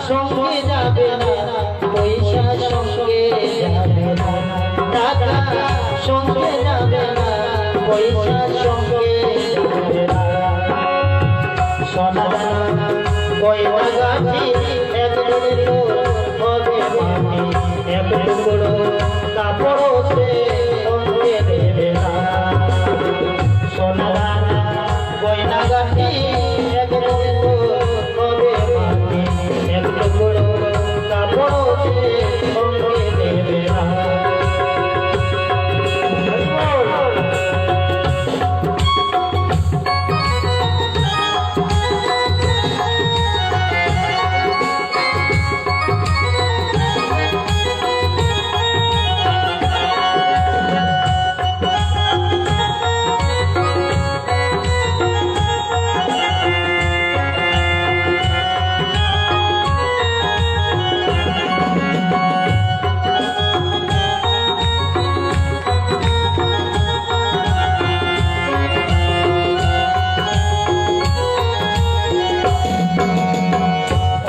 সঙ্গে যাবে না, পয়সা সঙ্গে যাবে না, টাকা সঙ্গে যাবে না, পয়সা সঙ্গে যাবে না। সোনা গয়না গাছি একদিন হবে মাটি, এক টুকরো কাপড় সে সঙ্গে দেবে না। সোনা গয়না গাছি একদিন হবে মাটি, এক টুকরো কাপড় সে সঙ্গে দেবে না।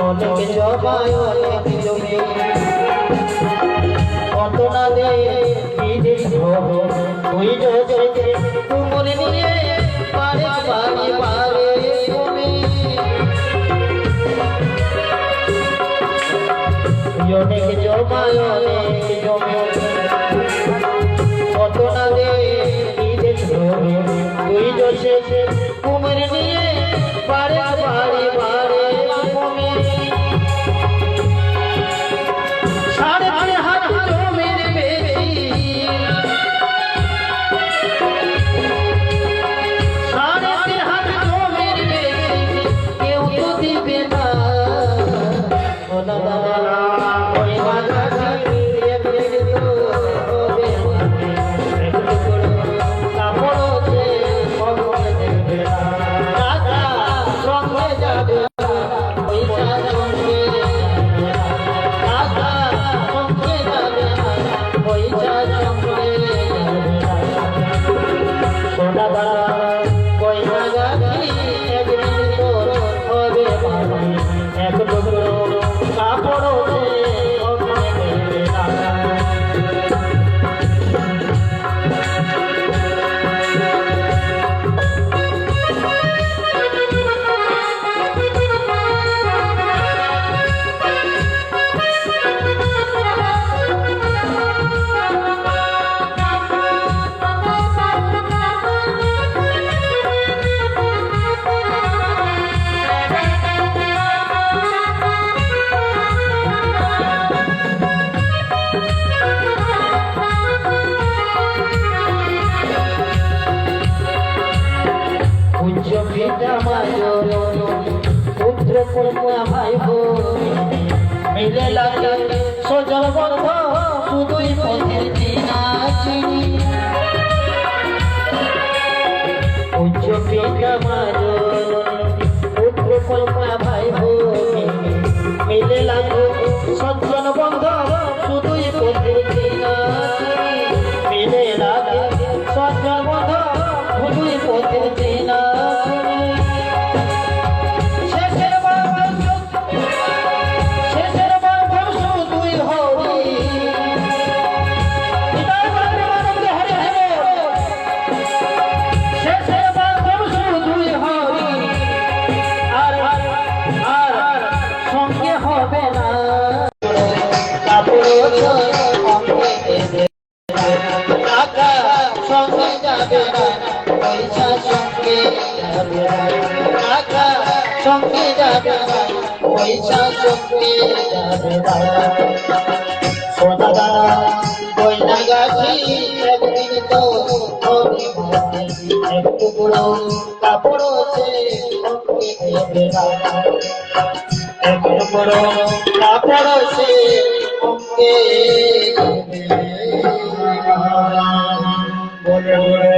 অনেক জমায় অনেক জমি, কত না দে বিদেশ ভ্রমণ, তুই যদি কুমোর নিয়ে পারে পারে পারে কমে। অনেক জমায় অনেক জমি, কত না দে বিদেশ ভ্রমণ, তুই যদি কুমোর নিয়ে পারে পারে পারে কমে। পুত্র কন্যা ভাই বোন মিলে লাগে সজল বন্ধ, শুধুই পথের চিনা চিনি। পূজ্য পিতা মাজন পুত্র কন্যা ভাই বোন মিলে লাগে সজ্জন বন্ধ, শুধুই পথের চিনা চিনি। মিলে লাগে সজ্জন বন্ধ, শুধুই পথের চিনা চিনি। সঙ্গে যাবে না, পয়সা সঙ্গে যাবে না, টাকা সঙ্গে যাবে না, পয়সা সঙ্গে যাবে না। সোনা গয়না গাছি একদিন তো হবে মাটি, এক টুকরো কাপড় সে সঙ্গে দেবে না, এক টুকরো কাপড় সে সঙ্গে দেবে না। বলে বলে